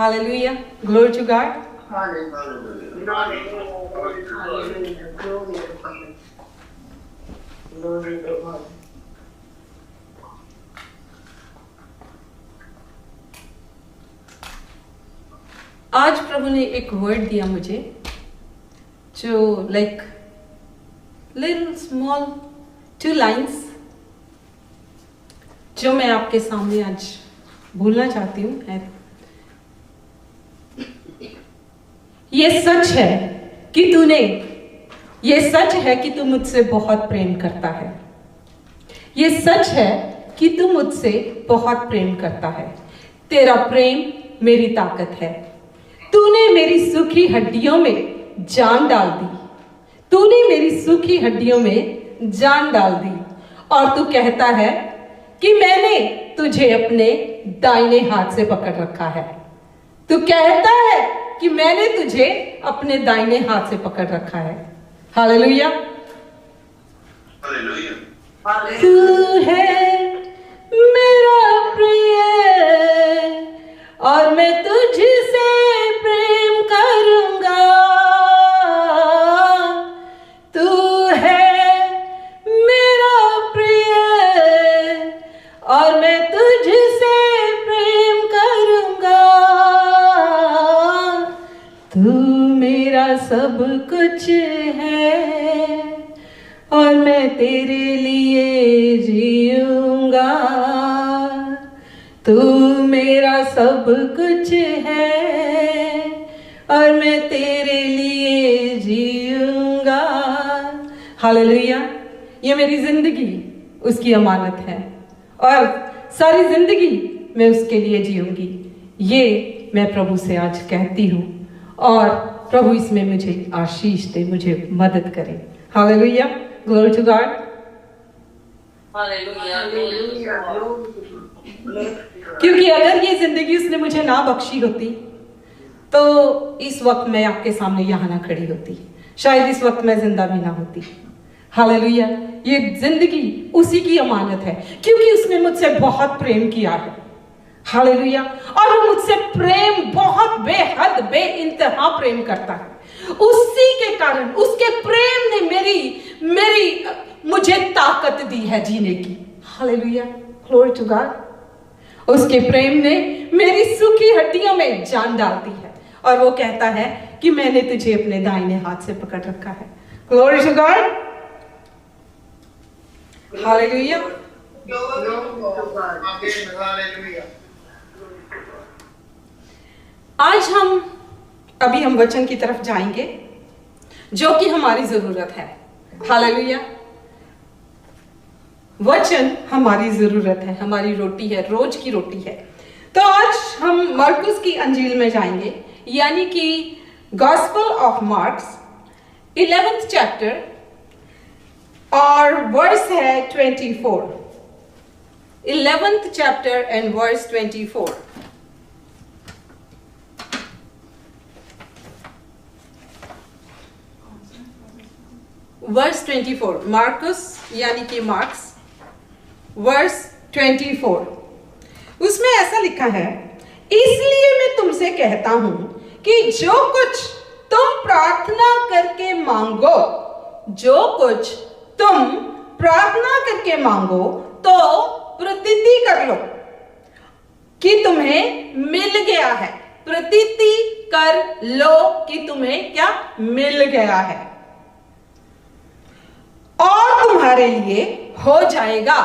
Hallelujah. Glory to God. आज प्रभु ने एक वर्ड दिया मुझे जो लाइक लिटिल स्मॉल 2 लाइन्स जो मैं आपके सामने आज बोलना चाहती हूँ। ये सच है कि ये सच है कि तू मुझसे बहुत प्रेम करता है। ये सच है कि तू मुझसे बहुत प्रेम करता है। तेरा प्रेम मेरी ताकत है। तूने मेरी सूखी हड्डियों में जान डाल दी। तूने मेरी सूखी हड्डियों में जान डाल दी और तू कहता है कि मैंने तुझे अपने दाहिने हाथ से पकड़ रखा है। तू कहता है कि मैंने तुझे अपने दाहिने हाथ से पकड़ रखा है। हालेलुया। तू है मेरा प्रिय और मैं तुझसे प्रेम करूंगा। तू है मेरा प्रिय और मैं तुझसे प्रेम करूंगा। तू मेरा सब कुछ है और मैं तेरे लिए जीऊंगा। तू मेरा सब कुछ है और मैं तेरे लिए जीऊंगा। हालेलुया। ये मेरी जिंदगी उसकी अमानत है और सारी जिंदगी मैं उसके लिए जीऊंगी। ये मैं प्रभु से आज कहती हूँ और प्रभु इसमें मुझे आशीष दे, मुझे मदद करे। हालेलुया। Glory to God. क्योंकि अगर ये जिंदगी उसने मुझे ना बख्शी होती तो इस वक्त मैं आपके सामने यहाँ ना खड़ी होती, शायद इस वक्त मैं जिंदा भी ना होती। हालेलुया। ये जिंदगी उसी की अमानत है क्योंकि उसने मुझसे बहुत प्रेम किया है। हालेलुया। और वो मुझसे प्रेम बहुत बेहद बेइंतहा प्रेम करता है। उसी के कारण उसके प्रेम ने मुझे ताकत दी है जीने की। हालेलुया। Glory to God. उसके प्रेम ने मेरी सूखी हड्डियों में जान डाल दी है और वो कहता है कि मैंने तुझे अपने दाहिने हाथ से पकड़ रखा है। Glory to God. हालेलुया। आज हम वचन की तरफ जाएंगे जो कि हमारी जरूरत है। हालेलुया। वचन हमारी जरूरत है, हमारी रोटी है, रोज की रोटी है। तो आज हम मरकुस की अंजील में जाएंगे, यानी कि gospel of Marks 11th chapter और वर्स है 24। 11th chapter and verse 24। Verse 24, मार्कुस यानी कि मार्क्स वर्स 24। उसमें ऐसा लिखा है, इसलिए मैं तुमसे कहता हूं कि जो कुछ तुम प्रार्थना करके मांगो, जो कुछ तुम प्रार्थना करके मांगो तो प्रतीति कर लो कि तुम्हें मिल गया है। प्रतीति कर लो कि तुम्हें क्या मिल गया है और तुम्हारे लिए हो जाएगा।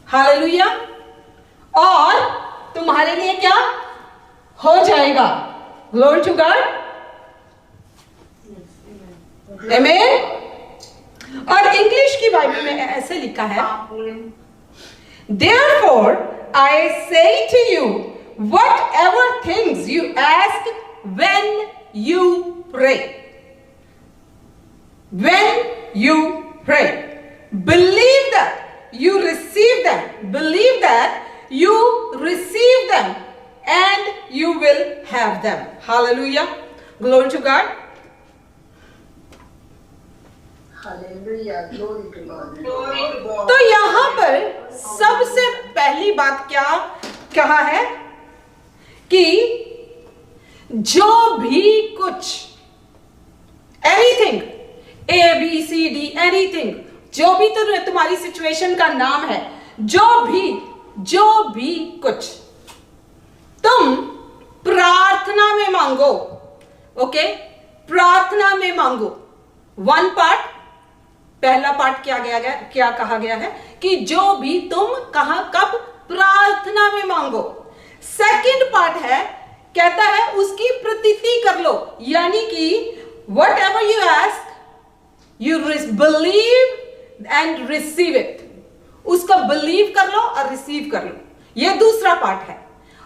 हालेलुया। और तुम्हारे लिए क्या हो जाएगा। Glory to God. आमीन। और इंग्लिश की बाइबल में ऐसे लिखा है, Therefore I say to you, whatever things you ask when you pray, believe that you receive them, and you will have them. Hallelujah. Glory to God. Hallelujah. Glory to God. तो यहाँ पर सबसे पहली बात क्या कहा है कि जो भी कुछ, एनीथिंग, ABCD, एनीथिंग, जो भी तुम्हारी सिचुएशन का नाम है, जो भी कुछ तुम प्रार्थना में मांगो, ओके, प्रार्थना में मांगो। वन पार्ट, पहला पार्ट क्या कहा गया है कि जो भी तुम कब प्रार्थना में मांगो। सेकंड पार्ट है, कहता है उसकी प्रतीति कर लो, यानी कि what ever you ask you believe and receive it, उसका बिलीव कर लो और रिसीव कर लो, यह दूसरा पार्ट है।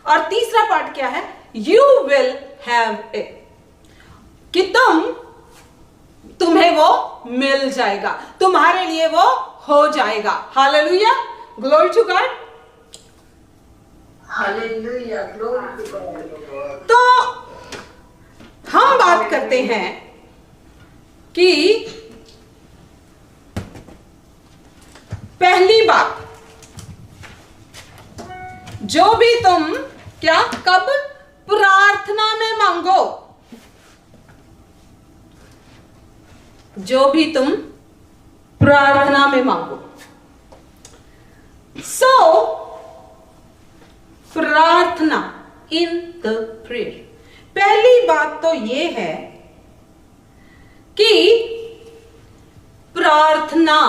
और तीसरा पार्ट क्या है, यू विल हैव इट, कि तुम्हें वो मिल जाएगा, तुम्हारे लिए वो हो जाएगा। Hallelujah, glory to God, hallelujah, glory to God. तो हम बात करते हैं कि पहली बात, जो भी तुम कब प्रार्थना में मांगो, जो भी तुम प्रार्थना में मांगो। सो प्रार्थना इन द प्रेयर, पहली बात तो यह है कि प्रार्थना,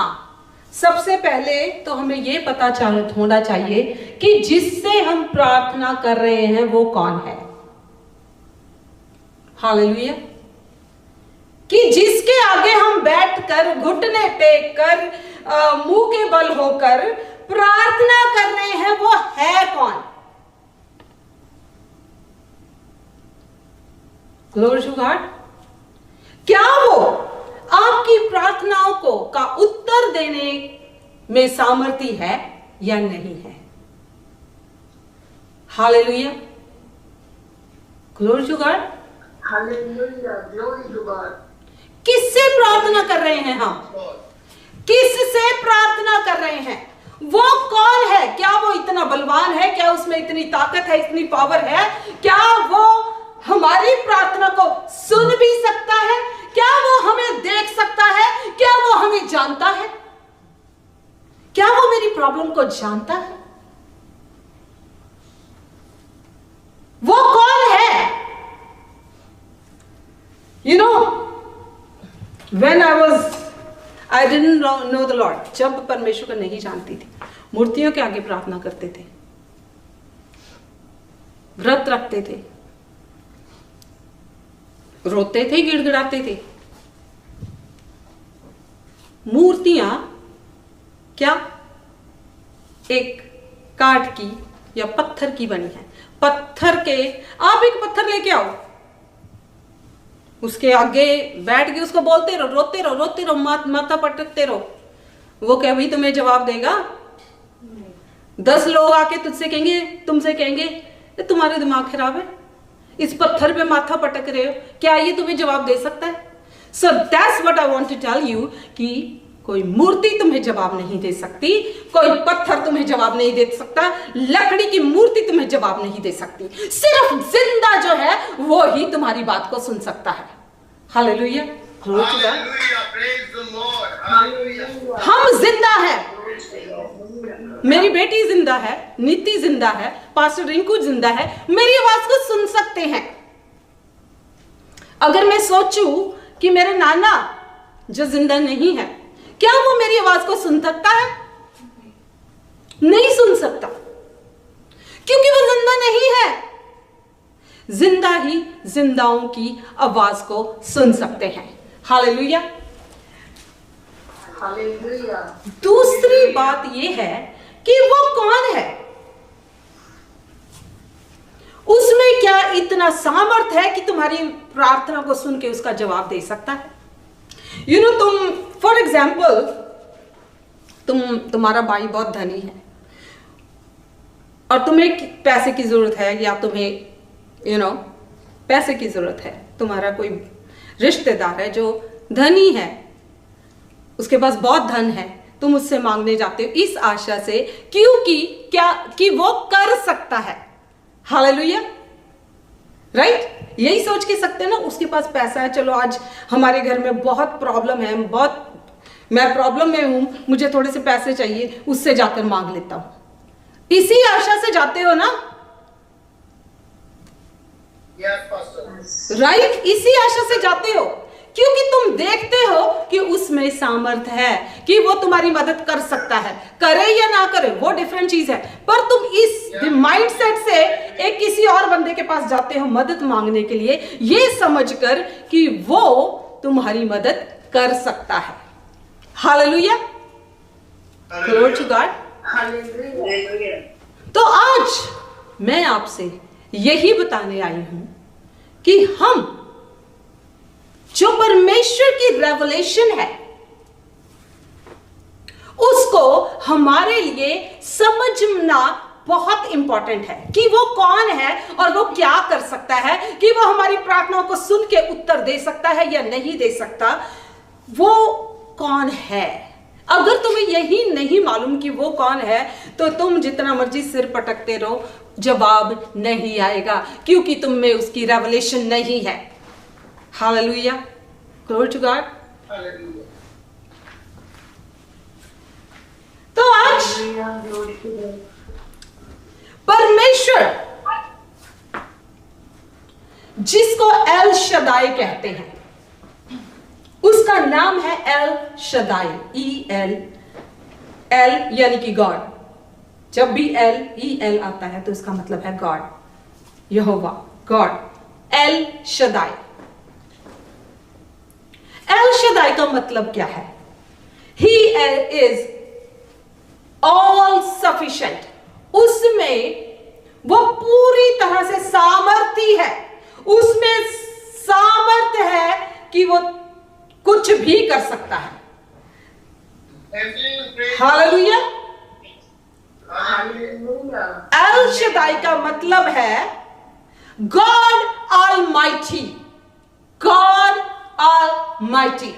सबसे पहले तो हमें यह पता होना चाहिए कि जिससे हम प्रार्थना कर रहे हैं वो कौन है। हालेलुया, कि जिसके आगे हम बैठकर घुटने टेक कर मुंह के बल होकर प्रार्थना कर रहे हैं वो है कौन। ग्लोरी टू गॉड, क्या वो आपकी प्रार्थनाओं का उत्तर देने में सामर्थ्य है या नहीं है। Hallelujah, glory to God, hallelujah, glory to God. किससे प्रार्थना कर रहे हैं हम, किससे प्रार्थना कर रहे हैं, वो कौन है। क्या वो इतना बलवान है, क्या उसमें इतनी ताकत है, इतनी पावर है, क्या वो हमारी प्रार्थना को सुन भी सकता है, क्या वो हमें देख सकता है, क्या वो हमें जानता है, क्या वो मेरी प्रॉब्लम को जानता है, वो कौन है। You know, when I didn't know the Lord, जब परमेश्वर को नहीं जानती थी, मूर्तियों के आगे प्रार्थना करते थे, व्रत रखते थे, रोते थे, गिड़गिड़ाते थे। मूर्तियां क्या एक काठ की या पत्थर की बनी है। पत्थर के, आप एक पत्थर लेके आओ, उसके आगे बैठ के उसको बोलते रहो, रोते रहो, रोते रहो, माथा पटकते रहो, वो क्या भी तुम्हें जवाब देगा। 10 लोग आके तुमसे कहेंगे तुम्हारे दिमाग खराब है, इस पत्थर पे माथा पटक रहे हो, क्या ये तुम्हें जवाब दे सकता है। So that's what I want to tell you, कि कोई मूर्ति तुम्हें जवाब नहीं दे सकती, कोई पत्थर तुम्हें जवाब नहीं दे सकता, लकड़ी की मूर्ति तुम्हें जवाब नहीं दे सकती, सिर्फ जिंदा जो है वो ही तुम्हारी बात को सुन सकता है। हालेलुया, हम जिंदा हैं, मेरी बेटी जिंदा है, नीति जिंदा है, पास्टर रिंकू जिंदा है, मेरी आवाज को सुन सकते हैं। अगर मैं सोचूं कि मेरे नाना जो जिंदा नहीं है, क्या वो मेरी आवाज को सुन सकता है? नहीं सुन सकता, क्योंकि वो जिंदा नहीं है। जिंदा ही जिंदाओं की आवाज को सुन सकते हैं। Hallelujah, hallelujah. दूसरी बात यह है कि वो कौन है, उसमें क्या इतना सामर्थ है कि तुम्हारी प्रार्थना को सुन के उसका जवाब दे सकता है। यू नो, तुम फॉर एग्जाम्पल, तुम्हारा भाई बहुत धनी है और तुम्हें पैसे की जरूरत है, या तुम्हें पैसे की जरूरत है, तुम्हारा कोई रिश्तेदार है जो धनी है, उसके पास बहुत धन है, तुम उससे मांगने जाते हो इस आशा से, क्योंकि क्या कि वो कर सकता है। Hallelujah, right? यही सोच के सकते हैं ना, उसके पास पैसा है, चलो आज हमारे घर में बहुत प्रॉब्लम है, मैं प्रॉब्लम में हूं, मुझे थोड़े से पैसे चाहिए, उससे जाकर मांग लेता हूं। इसी आशा से जाते हो ना, राइट? इसी आशा से जाते हो क्योंकि तुम देखते हो कि उसमें सामर्थ है, कि वो तुम्हारी मदद कर सकता है। करे या ना करे वो डिफरेंट चीज है, पर तुम इस माइंडसेट से एक किसी और बंदे के पास जाते हो मदद मांगने के लिए, ये समझकर कि वो तुम्हारी मदद कर सकता है। Hallelujah, glory to God. Hallelujah. तो आज मैं आपसे यही बताने आई हूं कि हम जो परमेश्वर की रेवलेशन है उसको हमारे लिए समझना बहुत इंपॉर्टेंट है, कि वो कौन है और वो क्या कर सकता है, कि वो हमारी प्रार्थनाओं को सुन के उत्तर दे सकता है या नहीं दे सकता, वो कौन है। अगर तुम्हें यही नहीं मालूम कि वो कौन है तो तुम जितना मर्जी सिर पटकते रहो, जवाब नहीं आएगा, क्योंकि तुम में उसकी रेवलेशन नहीं है। Hallelujah, glory to God. तो आज परमेश्वर जिसको एल शदाई कहते हैं, उसका नाम है एल शदाई, एल यानी कि गॉड। जब भी एल आता है तो इसका मतलब है God, Jehovah, God, El Shaddai. El Shaddai का मतलब क्या है? He is all sufficient. उसमें वो पूरी तरह से सामर्थी है, उसमें सामर्थ है कि वो कुछ भी कर सकता है। हालेलुया। एल शदाई का मतलब है God almighty, God almighty.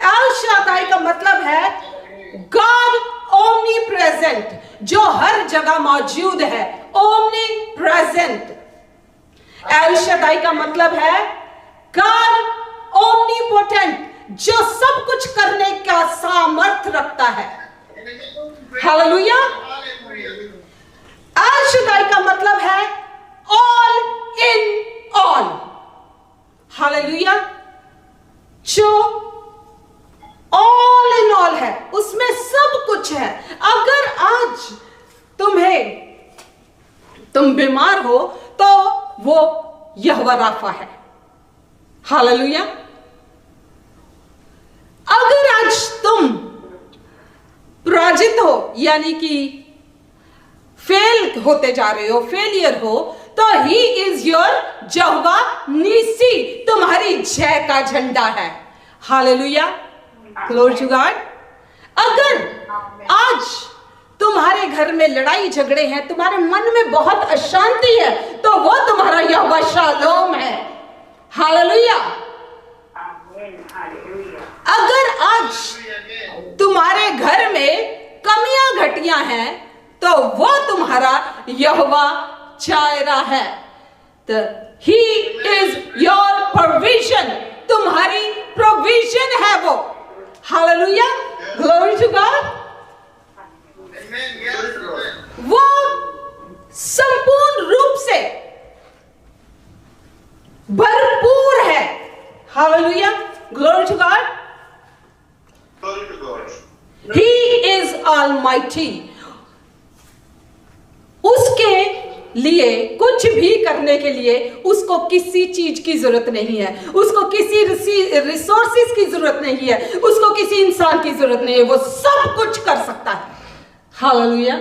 L Shaddai का मतलब है गॉड ओमनी प्रेजेंट, जो हर जगह मौजूद है, ओमनी प्रेजेंट। एल शदाई का मतलब है गॉड ओमनीपोटेंट, जो सब कुछ करने का सामर्थ रखता है। हालेलुया। एल शदाई का मतलब है ऑल इन ऑल। हालेलुया। जो ऑल इन ऑल है, उसमें सब कुछ है। अगर आज तुम बीमार हो तो वो यहोवा राफा है। हालेलुया। अगर आज तुम पराजित हो, यानी कि फेल होते जा रहे हो, फेलियर हो, तो ही इज योर यहोवा नीसी, तुम्हारी जय का झंडा है। Hallelujah, glory to God. अगर आज तुम्हारे घर में लड़ाई झगड़े हैं, तुम्हारे मन में बहुत अशांति है, तो वो तुम्हारा यहोवा शालोम है। हालेलुया। अगर आज तुम्हारे घर में कमियां घटियां हैं, तो वो तुम्हारा यहोवा जायरा है। तो ही इज योर प्रोविजन, तुम्हारी प्रोविजन है वो। Hallelujah, glory to God. वो संपूर्ण रूप से भरपूर है। Hallelujah, glory to God. He is almighty. उसके लिए कुछ भी करने के लिए उसको किसी चीज की जरूरत नहीं है, उसको किसी रिसोर्सेस की जरूरत नहीं है, उसको किसी इंसान की जरूरत नहीं है, वो सब कुछ कर सकता है। हालेलुया।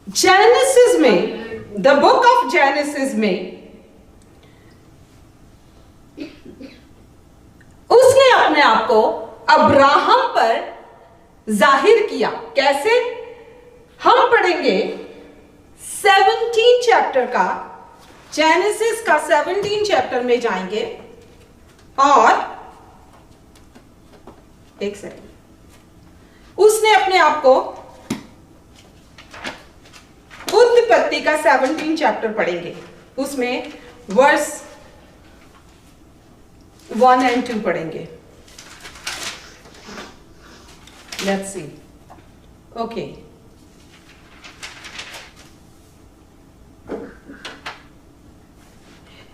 जेनेसिस में, द बुक ऑफ जेनेसिस में उसने अपने आप को अब्राहम पर जाहिर किया। कैसे? हम पढ़ेंगे 17 चैप्टर का, जेनेसिस का 17 चैप्टर में जाएंगे और एक सेकंड, उसने अपने आप को पुत्र उत्पत्ति का 17 चैप्टर पढ़ेंगे, उसमें वर्स 1 और 2 पढ़ेंगे। Let's see. ओके,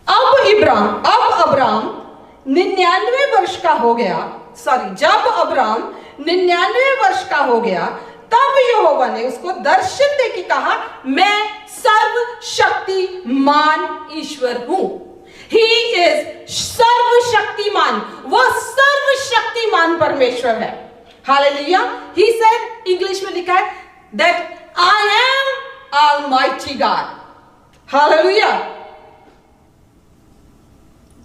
अब अब्राम 99 वर्ष का हो गया। जब अब्राम 99 वर्ष का हो गया, तब यहोवा ने उसको दर्शन दे के कहा, मैं सर्वशक्तिमान ईश्वर हूं। ही इज सर्वशक्तिमान, वह सर्वशक्तिमान परमेश्वर है। हालेलुया। ही सेड, इंग्लिश में लिखा है that I am almighty God. Hallelujah,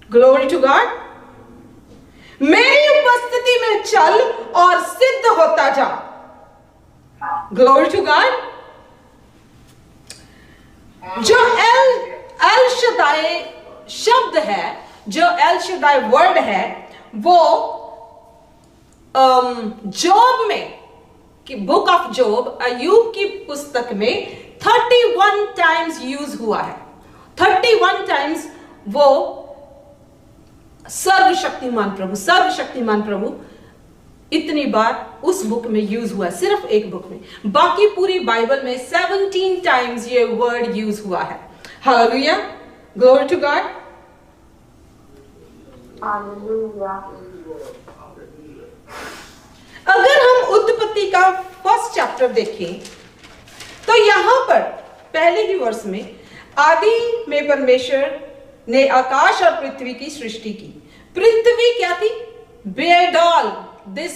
glory to God. मेरी उपस्थिति में चल और सिद्ध होता जा। Glory to God. जो एल शदाई शब्द है, जो एल शदाई वर्ड है, वो जोब में, कि बुक ऑफ जोब, अय्यूब की पुस्तक में 31 टाइम्स यूज हुआ है। 31 टाइम्स वो सर्वशक्तिमान प्रभु, सर्वशक्तिमान प्रभु इतनी बार उस बुक में यूज हुआ है, सिर्फ एक बुक में। बाकी पूरी बाइबल में 17 टाइम्स ये वर्ड यूज हुआ है। Hallelujah, glory to God. अगर हम उत्पत्ति का फर्स्ट चैप्टर देखें तो यहां पर पहले ही वर्ष में आदि में परमेश्वर ने आकाश और पृथ्वी की सृष्टि की। पृथ्वी क्या थी? बेडॉल। दिस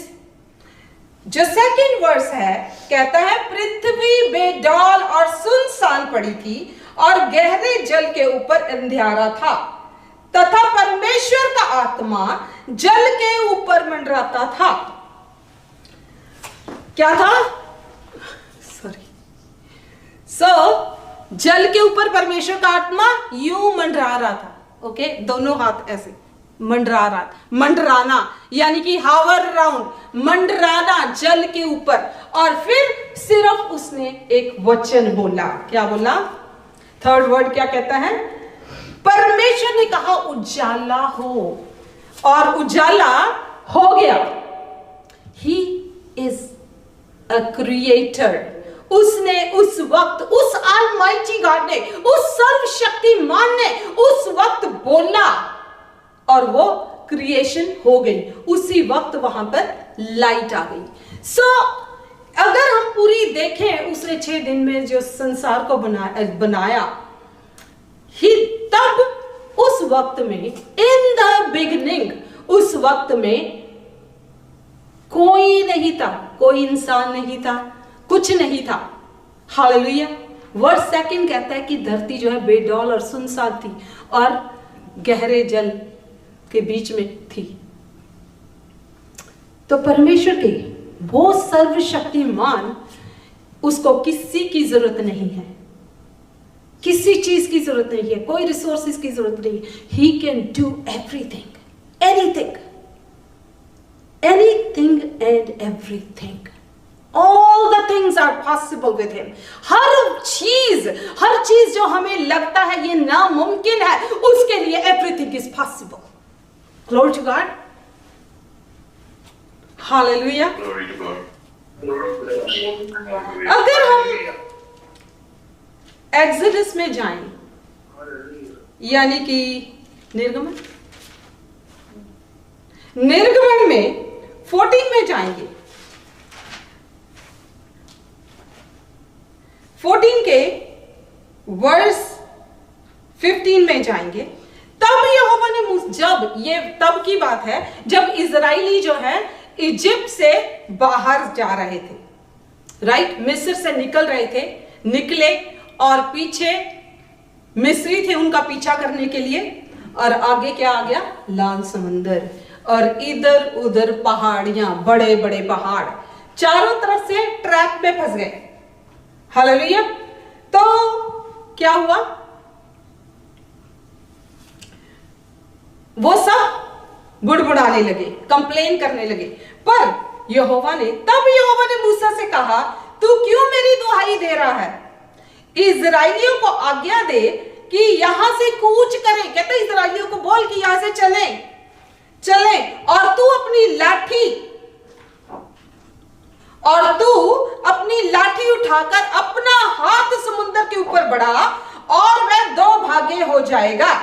जो सेकंड वर्स है कहता है पृथ्वी बेडॉल और सुनसान पड़ी थी और गहरे जल के ऊपर अंधियारा था, तथा परमेश्वर का आत्मा जल के ऊपर मंडराता था। क्या था? जल के ऊपर परमेश्वर का आत्मा यूं मंडरा रहा था। ओके, दोनों हाथ ऐसे मंडरा रहा था। मंडराना यानी कि हावर राउंड, मंडराना जल के ऊपर। और फिर सिर्फ उसने एक वचन बोला। क्या बोला? थर्ड वर्ड क्या कहता है? परमेश्वर ने कहा उजाला हो, और उजाला हो गया। He is a creator. उसने उस वक्त, उस ऑलमाइटी गॉड ने, उस सर्वशक्तिमान ने उस वक्त बोला और वो क्रिएशन हो गई। उसी वक्त वहां पर लाइट आ गई। अगर हम पूरी देखें उसने 6 दिन में जो संसार को बनाया ही, तब उस वक्त में, इन द बिगिनिंग, उस वक्त में कोई नहीं था, कोई इंसान नहीं था, कुछ नहीं था। हालेलुया। वर्ड सेकंड कहता है कि धरती जो है बेडौल और सुनसान थी और गहरे जल के बीच में थी। तो परमेश्वर के वो सर्वशक्तिमान, उसको किसी की जरूरत नहीं है, किसी चीज की जरूरत नहीं है, कोई रिसोर्सेज की जरूरत नहीं है। He can do everything, anything, anything and everything. All the things are possible with him. हर चीज जो हमें लगता है ये नामुमकिन है, उसके लिए everything is possible. Glory to God. Hallelujah. Glory to God. अगर हम एक्सोडस में जाएं, यानी कि निर्गमन में 14 में जाएंगे, 14 के वर्स 15 में जाएंगे, तब यहोवा ने जब, ये तब की बात है जब इजराइली जो है इजिप्ट से बाहर जा रहे थे, राइट, मिस्र से निकल रहे थे, निकले और पीछे मिस्री थे उनका पीछा करने के लिए, और आगे क्या आ गया? लाल समुंदर, और इधर उधर पहाड़ियां, बड़े बड़े पहाड़, चारों तरफ से ट्रैप पे फंस गए। हालेलुया। तो क्या हुआ? वो सब बुड़बुड़ाने लगे, कंप्लेन करने लगे। पर तब यहोवा ने मूसा से कहा, तू क्यों मेरी दुहाई दे रहा है? इजराइलियों को आज्ञा दे कि यहां से कूच करें। कहते इजराइलियों को बोल कि यहां से चलें चलें, और तू अपनी लाठी उठाकर अपना हाथ समुद्र के ऊपर बढ़ा और वह दो भागे हो जाएगा।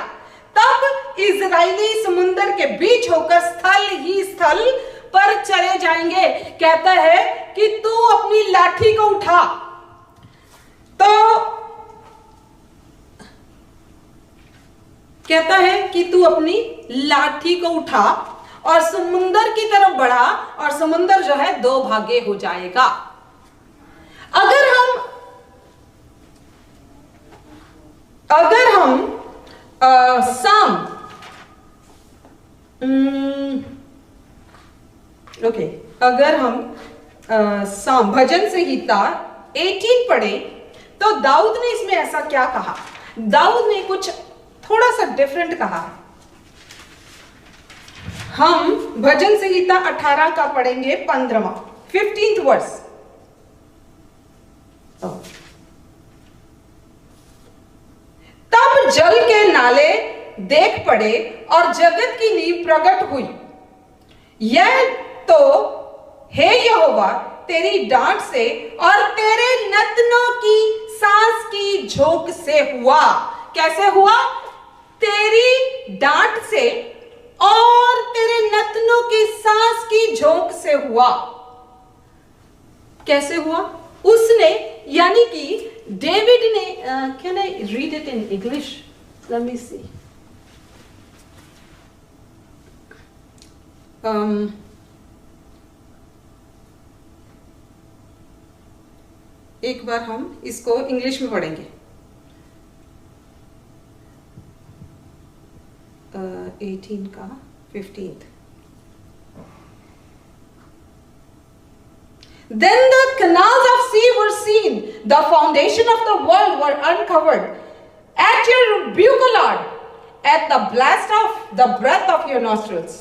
तब इजराइली समुद्र के बीच होकर स्थल ही स्थल पर चले जाएंगे। कहता है कि तू अपनी लाठी को उठा। तो कहता है कि तू अपनी लाठी को उठा और समुंदर की तरफ बढ़ा और समुंदर जो है दो भागे हो जाएगा। अगर हम साम भजन संहिता 18 पढ़े तो दाऊद ने इसमें ऐसा क्या कहा। दाऊद ने कुछ थोड़ा सा डिफरेंट कहा। हम भजन संहिता 18 का पढ़ेंगे 15th वर्स। तब जल के नाले देख पड़े और जगत की नींव प्रकट हुई। यह तो हे यहोवा तेरी डांट से और तेरे नतनों की सांस की झोंक से हुआ। कैसे हुआ? तेरी डांट से और तेरे नतनों की सांस की झोंक से हुआ। कैसे हुआ? उसने, यानी कि डेविड ने, can I read it in English? Let me see. एक बार हम इसको इंग्लिश में पढ़ेंगे। 18 का 15th। Then the canals of sea were seen, the foundation of the world were uncovered. At your rebuke, O Lord, at the blast of the breath of your nostrils.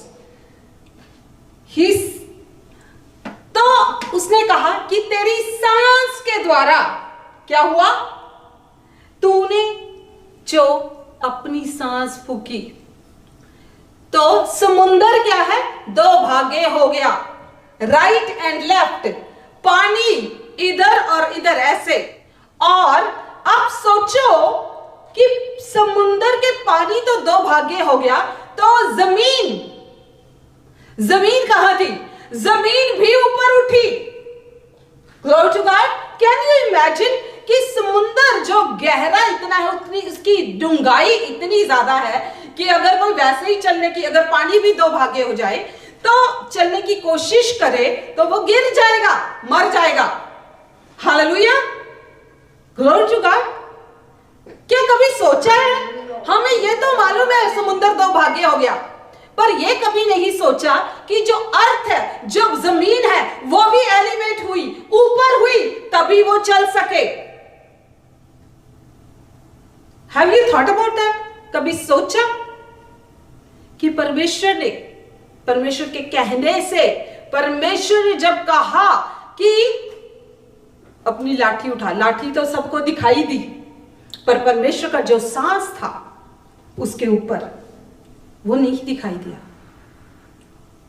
तो उसने कहा कि तेरी सांस के द्वारा क्या हुआ? तूने जो अपनी सांस फूकी तो समुंदर क्या है? दो भागे हो गया, राइट एंड लेफ्ट। पानी इधर और इधर ऐसे। और अब सोचो कि समुंदर के पानी तो दो भागे हो गया, तो जमीन कहां थी? जमीन भी ऊपर उठी। Glory to God. Can you imagine कि समुंदर जो गहरा इतना है, उतनी उसकी डूंगाई इतनी ज्यादा है कि अगर कोई वैसे ही चलने की, अगर पानी भी दो भागे हो जाए तो चलने की कोशिश करे तो वो गिर जाएगा, मर जाएगा। Hallelujah, glory to God. क्या कभी सोचा है? हमें ये तो मालूम है समुंदर दो भागे हो गया, पर ये कभी नहीं सोचा कि जो अर्थ है, जो जमीन है, वो भी एलिवेट हुई, ऊपर हुई, तभी वो चल सके। Have you thought about that? कभी सोचा कि परमेश्वर के कहने से, परमेश्वर ने जब कहा कि अपनी लाठी उठा, लाठी तो सबको दिखाई दी, पर परमेश्वर का जो सांस था उसके ऊपर वो नहीं दिखाई दिया।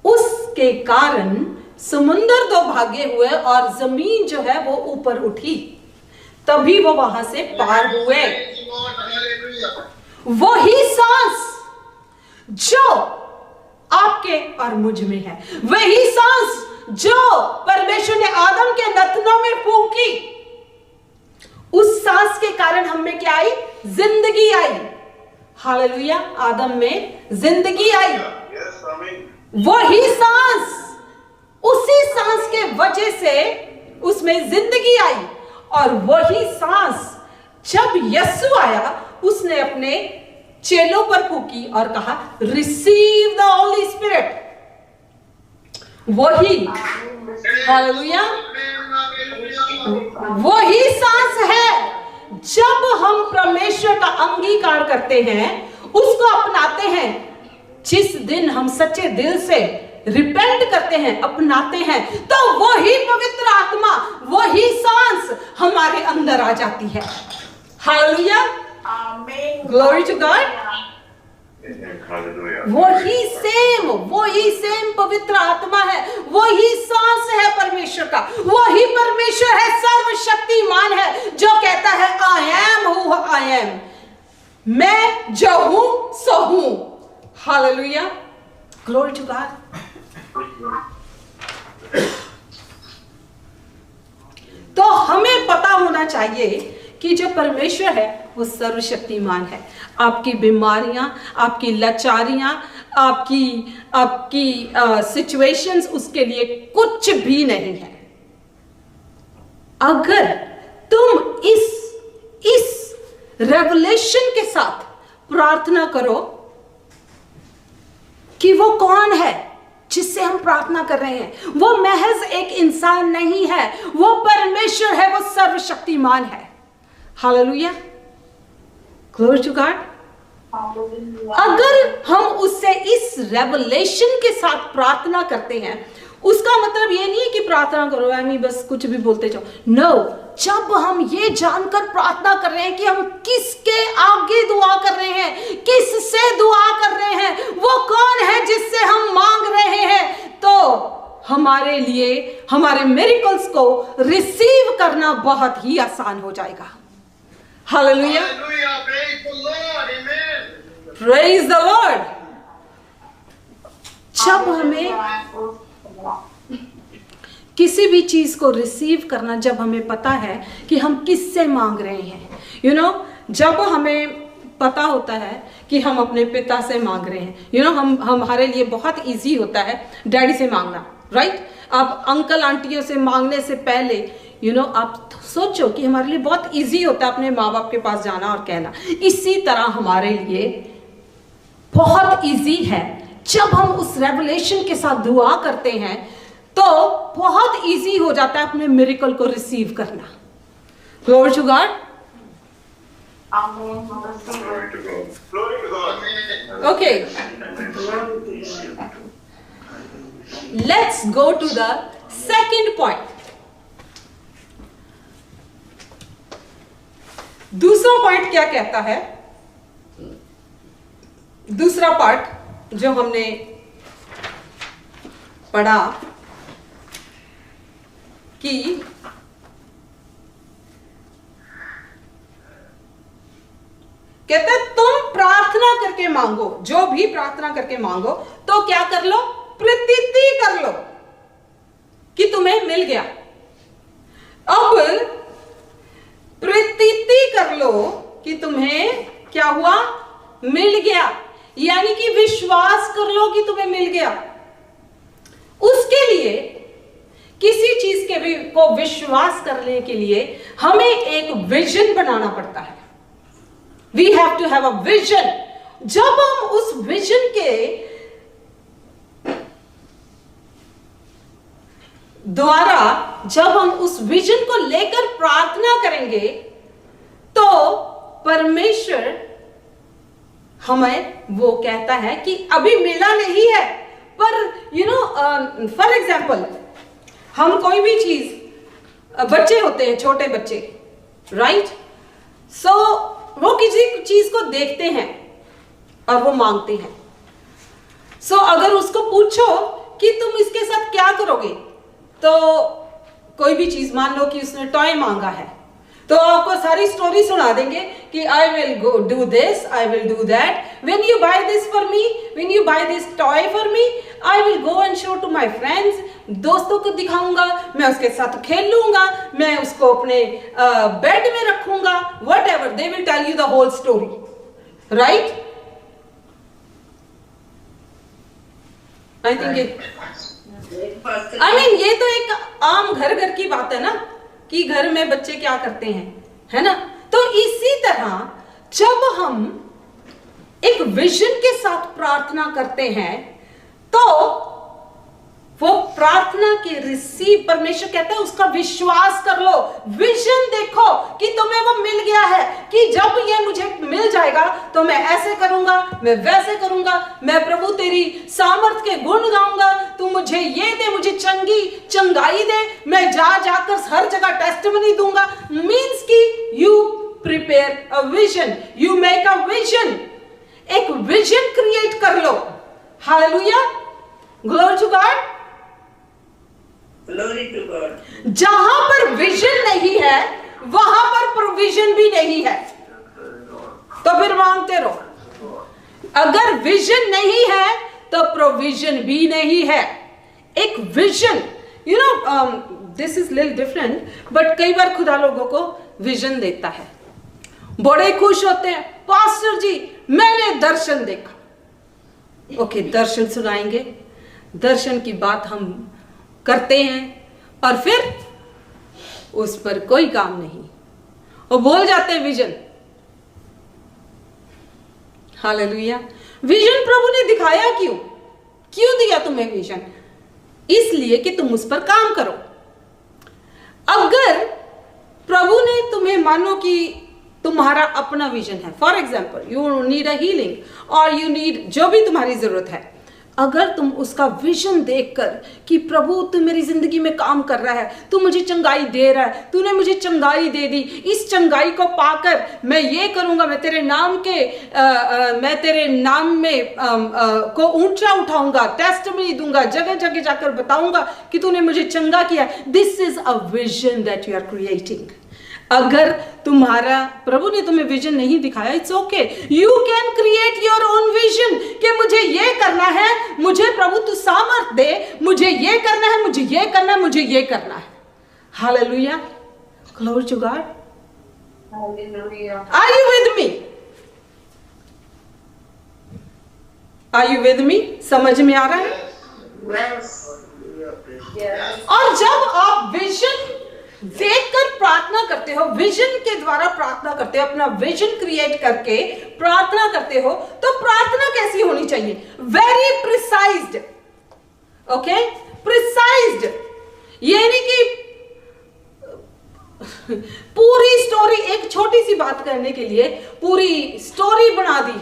उसके कारण समुंदर दो भागे हुए और जमीन जो है वो ऊपर उठी, तभी वो वहां से पार हुए। वही सांस जो आपके और मुझ में है, वही सांस जो परमेश्वर ने आदम के नथनों में फूंकी, उस सांस के कारण हम में क्या आई? जिंदगी आई। हालेलुया, आदम में जिंदगी आई। वही सांस, उसी सांस के वजह से उसमें जिंदगी आई। और वही सांस जब यीशु आया, उसने अपने चेलों पर फूकी और कहा, रिसीव द होली स्पिरिट। वही, हालेलुया, वही सांस है। जब हम परमेश्वर का अंगीकार करते हैं, उसको अपनाते हैं, जिस दिन हम सच्चे दिल से रिपेंट करते हैं, अपनाते हैं, तो वही पवित्र आत्मा, वही सांस हमारे अंदर आ जाती है। Hallelujah, Amen. Glory to God. Hallelujah. वही सेम पवित्र आत्मा है, वही सांस है परमेश्वर का, वही परमेश्वर है, सर्वशक्तिमान है, जो कहता है I am who I am, मैं जो हूं सो हूं। Hallelujah, glory to God. तो हमें पता होना चाहिए कि जो परमेश्वर है वो सर्वशक्तिमान है। आपकी बीमारियां, आपकी लाचारियां, आपकी सिचुएशंस उसके लिए कुछ भी नहीं है। अगर तुम इस रेवलेशन के साथ प्रार्थना करो कि वो कौन है जिससे हम प्रार्थना कर रहे हैं, वो महज एक इंसान नहीं है, वो परमेश्वर है, वो सर्वशक्तिमान है। Hallelujah, glory to God. अगर हम उससे इस रेवलेशन के साथ प्रार्थना करते हैं, उसका मतलब ये नहीं है कि प्रार्थना करो यानी बस कुछ भी बोलते जाओ। नो, जब हम ये जानकर प्रार्थना कर रहे हैं कि हम किसके आगे दुआ कर रहे हैं, किससे दुआ कर रहे हैं, वो कौन है जिससे हम मांग रहे हैं, तो हमारे लिए हमारे मिरेकल्स को रिसीव करना बहुत ही आसान हो जाएगा। Hallelujah, Hallelujah. Praise the Lord. Amen. Praise the Lord. जब हमें किसी भी चीज को रिसीव करना, जब हमें पता है कि हम किससे मांग रहे हैं, जब हमें पता होता है कि हम अपने पिता से मांग रहे हैं, हम हमारे लिए बहुत इजी होता है डैडी से मांगना, राइट। आप अंकल आंटियों से मांगने से पहले आप सोचो कि हमारे लिए बहुत इजी होता है अपने माँ बाप के पास जाना और कहना। इसी तरह हमारे लिए बहुत इजी है जब हम उस रेवलेशन के साथ दुआ करते हैं, तो बहुत इजी हो जाता है अपने मिरेकल को रिसीव करना। Glory to God. Amen. Glory to God. Glory to God. Okay, let's go to the second point. दूसरा पॉइंट क्या कहता है? दूसरा पार्ट जो हमने पढ़ा कि कहता है तुम प्रार्थना करके मांगो, जो भी प्रार्थना करके मांगो तो क्या कर लो? प्रतीति कर लो कि तुम्हें मिल गया। अब प्रतीति कर लो कि तुम्हें क्या हुआ? मिल गया, यानी कि विश्वास कर लो कि तुम्हें मिल गया। उसके लिए किसी चीज के भी को विश्वास करने के लिए हमें एक विजन बनाना पड़ता है। We have to have a vision. जब हम उस विजन के द्वारा, जब हम उस विजन को लेकर प्रार्थना करेंगे, तो परमेश्वर हमें वो कहता है कि अभी मिला नहीं है, पर फॉर एग्जाम्पल हम कोई भी चीज, बच्चे होते हैं, छोटे बच्चे, राइट, सो वो किसी चीज को देखते हैं और वो मांगते हैं। सो अगर उसको पूछो कि तुम इसके साथ क्या करोगे, तो कोई भी चीज, मान लो कि उसने टॉय मांगा है, तो आपको सारी स्टोरी सुना देंगे कि I will go do this, I will do that, when you buy this for me, when you buy this toy for me, I will go and show to my friends, दोस्तों को दिखाऊंगा, मैं उसके साथ खेल लूंगा, मैं उसको अपने बेड में रखूंगा, whatever, they will tell you the whole story, right. I think ये तो एक आम घर घर की बात है ना, कि घर में बच्चे क्या करते हैं, है ना। तो इसी तरह जब हम एक विजन के साथ प्रार्थना करते हैं, तो वो प्रार्थना के रिसीव, परमेश्वर कहता है उसका विश्वास कर लो, विजन देखो कि तुम्हें वो मिल गया है, कि जब ये मुझे मिल जाएगा तो मैं ऐसे करूंगा, मैं वैसे करूंगा, मैं प्रभु तेरी सामर्थ के गुण गाऊंगा, तू मुझे ये दे, मुझे चंगाई दे, मैं जाकर हर जगह टेस्टिमनी दूंगा। मींस कि you prepare a vision, you make a vision. एक विजन क्रिएट कर लो। Hallelujah, glory to God. Glory to God. जहां पर विजन नहीं है वहां पर प्रोविजन भी नहीं है, तो फिर मांगते रहो। अगर विजन नहीं है तो प्रोविजन भी नहीं है। एक vision, you know, this is little different, but कई बार खुदा लोगों को विजन देता है, बड़े खुश होते हैं, पास्टर जी मैंने दर्शन देखा। ओके, दर्शन सुनाएंगे, दर्शन की बात हम करते हैं और फिर उस पर कोई काम नहीं, और बोल जाते हैं विजन। हालेलुया। विजन प्रभु ने दिखाया क्यों दिया तुम्हें विजन? इसलिए कि तुम उस पर काम करो। अगर प्रभु ने तुम्हें, मानो कि तुम्हारा अपना विजन है, for example you need a healing और यू नीड, जो भी तुम्हारी जरूरत है, अगर तुम उसका विजन देखकर कि प्रभु तू मेरी जिंदगी में काम कर रहा है, तू मुझे चंगाई दे रहा है, तूने मुझे चंगाई दे दी, इस चंगाई को पाकर मैं ये करूंगा, मैं तेरे नाम के मैं तेरे नाम में को ऊंचा उठाऊंगा, टेस्टिमनी दूंगा, जगह जगह जाकर बताऊंगा कि तूने मुझे चंगा किया। This is a vision that you are creating. अगर तुम्हारा प्रभु ने तुम्हें विजन नहीं दिखाया, it's okay, you can create your own vision कि मुझे ये करना है, मुझे प्रभु तू सामर्थ दे, मुझे ये करना है, मुझे ये करना है, मुझे ये करना है। Hallelujah, glory to God. Hallelujah. Are you with me? Are you with me? समझ में आ रहा है? Yes. Yes. और जब आप विजन देखकर प्रार्थना करते हो, विजन के द्वारा प्रार्थना करते हो, अपना विजन क्रिएट करके प्रार्थना करते हो, तो प्रार्थना कैसी होनी चाहिए? Very precised. ओके, प्रिसाइज्ड, ये नहीं कि पूरी स्टोरी, एक छोटी सी बात करने के लिए पूरी स्टोरी बना दी।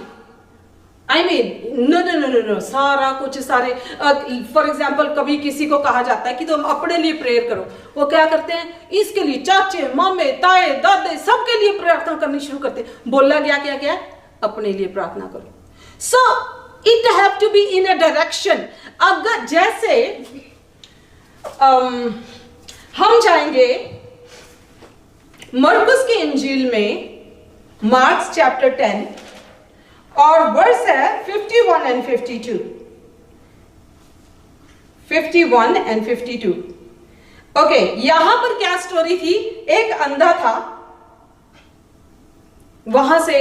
आई मीन नो, सारा कुछ, सारे, फॉर एग्जाम्पल कभी किसी को कहा जाता है कि तुम अपने लिए प्रेयर करो, वो क्या करते हैं, इसके लिए चाचे मामे ताए दादे सबके लिए प्रार्थना करनी शुरू करते हैं। बोला गया क्या? अपने लिए प्रार्थना करो। So it have to be in a direction. अगर जैसे हम जाएंगे मरकुस की इंजील में, मार्क्स चैप्टर 10 और वर्स है 51 एंड 52। 51 एंड 52। ओके, यहां पर क्या स्टोरी थी? एक अंधा था, वहां से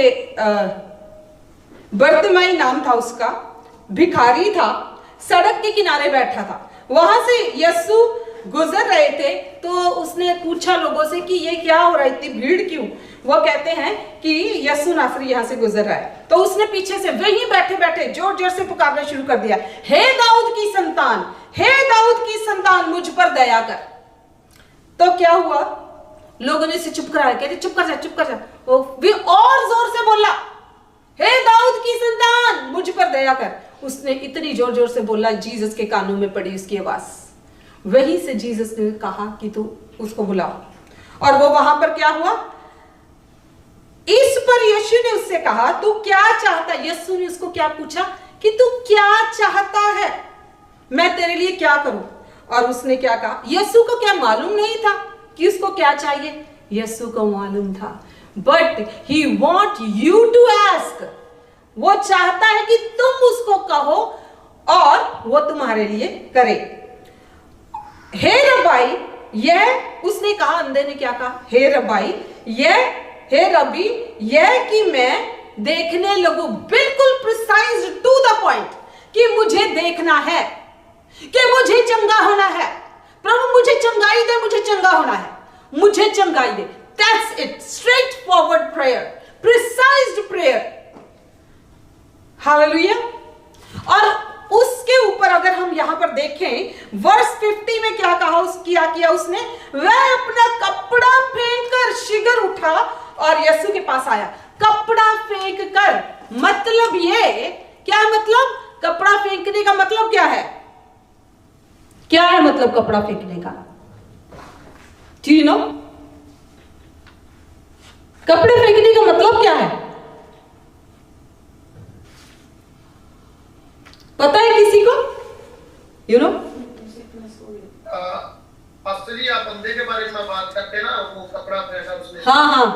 बर्तिमाई नाम था उसका, भिखारी था, सड़क के किनारे बैठा था। वहां से यीशु गुजर रहे थे, तो उसने पूछा लोगों से कि ये क्या हो रहा है, इतनी भीड़ क्यों? वो कहते हैं कि यीशु नासरी यहां से गुजर रहा है। तो उसने पीछे से वहीं बैठे बैठे जोर जोर से पुकारना शुरू कर दिया, हे दाऊद की संतान, हे दाऊद की संतान, मुझ पर दया कर। तो क्या हुआ? लोगों ने इसे चुप कराया, कहते चुप कर जा, चुप कर जा। वो भी और जोर से बोला, हे दाऊद की संतान, मुझ पर दया कर। उसने इतनी जोर जोर से बोला, जीसस के कानों में पड़ी उसकी आवाज। वहीं से जीसस ने कहा कि तू उसको बुलाओ। और वो वहां पर क्या हुआ? इस पर यीशु ने उससे कहा, तू क्या चाहता है? यीशु ने उसको क्या पूछा कि तू क्या चाहता है, मैं तेरे लिए क्या करूं? और उसने क्या कहा? यीशु को क्या मालूम नहीं था कि उसको क्या चाहिए? यीशु को मालूम था, but he want you to ask. वो चाहता है कि तुम उसको कहो और वो तुम्हारे लिए करे। हे रब्बाई, यह उसने कहा, अंधे ने क्या कहा? हे रब्बाई, यह, हे रब्बी, यह कि मैं देखने लगूं। बिल्कुल प्रिसाइज टू द पॉइंट कि मुझे देखना है, कि मुझे चंगा होना है। प्रभु मुझे चंगाई दे, मुझे चंगा होना है, मुझे चंगाई दे। That's it, straightforward prayer, precised prayer. Hallelujah. और उसके ऊपर अगर हम यहां पर देखें, वर्स 50 में क्या कहा, क्या किया उसने? वह अपना कपड़ा फेंक कर शीघ्र उठा और यीशु के पास आया। कपड़ा फेंक कर, मतलब ये क्या? मतलब कपड़ा फेंकने का मतलब क्या है? क्या है मतलब कपड़ा फेंकने का? Do you know? कपड़े फेंकने का मतलब क्या है? पता है किसी को? यू नो, असली आप बंदे के बारे में बात करते हैं ना, वो कपड़ा फेंका उसने। हाँ हाँ,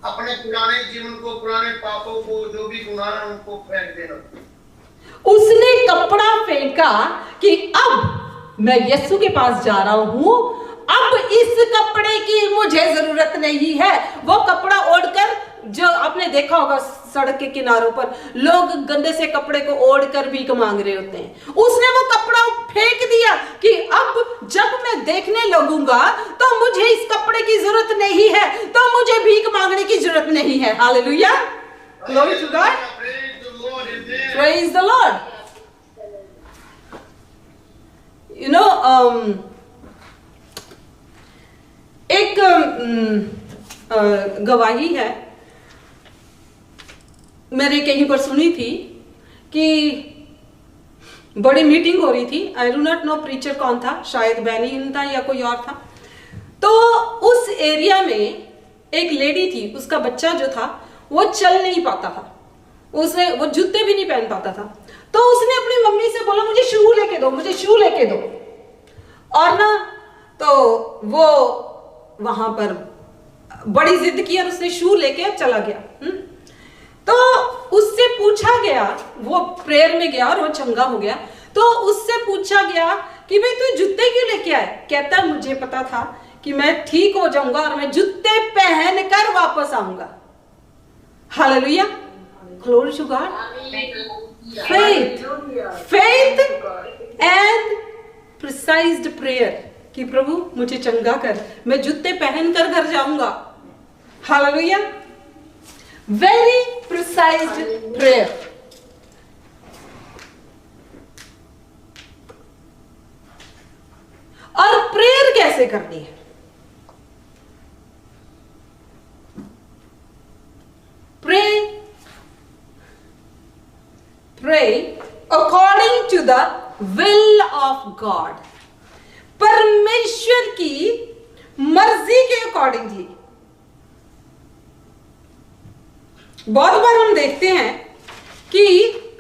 अपने पुराने जीवन को, पुराने पापों को, जो भी गुनाह है उनको फेंक देना। उसने कपड़ा फेंका कि अब मैं यीशु के पास जा रहा हूं, अब इस कपड़े की मुझे जरूरत नहीं है। वो कपड़ा ओढ़कर, जो आपने देखा होगा सड़क के किनारों पर लोग गंदे से कपड़े को ओढ़कर भीख मांग रहे होते हैं, उसने वो कपड़ा फेंक दिया कि अब जब मैं देखने लगूंगा तो मुझे इस कपड़े की जरूरत नहीं है, तो मुझे भीख मांगने की जरूरत नहीं है। Hallelujah, glory to God, praise the Lord. You know, एक गवाही है, मैंने कहीं पर सुनी थी कि बड़ी मीटिंग हो रही थी। I do not know preacher कौन था, शायद बैनी था या कोई और था। तो उस एरिया में एक लेडी थी, उसका बच्चा जो था वो चल नहीं पाता था, उसे वो जूते भी नहीं पहन पाता था। तो उसने अपनी मम्मी से बोला मुझे शू लेके दो, मुझे शू लेके दो। और ना तो वो वहां पर बड़ी जिद की और उसने शू लेके चला गया। तो उससे पूछा गया, वो प्रेयर में गया और वो चंगा हो गया, तो उससे पूछा गया कि भाई तू जूते क्यों लेके आए? कहता मुझे पता था कि मैं ठीक हो जाऊंगा और मैं जूते पहन कर वापस आऊंगा। Hallelujah, glory to God. Faith and precised prayer कि प्रभु मुझे चंगा कर, मैं जूते पहन कर घर जाऊंगा। Hallelujah, very precised prayer. और प्रेयर कैसे करनी है? Pray according to the will of God, परमेश्वर की मर्जी के अकॉर्डिंगली। बहुत बार हम देखते हैं कि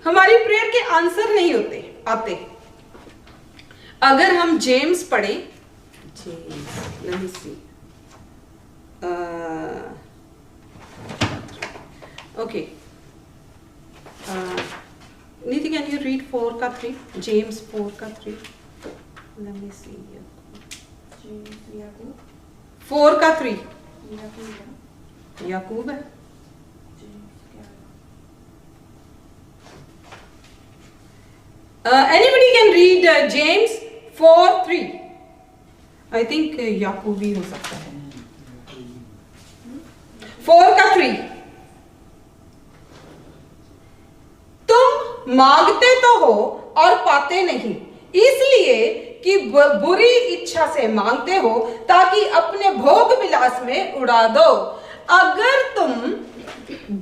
हमारी प्रेयर के आंसर नहीं आते। अगर हम जेम्स पढ़े, let me see, okay, नीति कैन यू रीड 4 का 3, जेम्स 4 का 3, let me see here, 4 का 3, याकूब है। Anybody can read James 4:3. I think याकूब ही हो सकता है। 4 का 3, तुम मांगते तो हो और पाते नहीं, इसलिए कि बुरी इच्छा से मांगते हो ताकि अपने भोग विलास में उड़ा दो। अगर तुम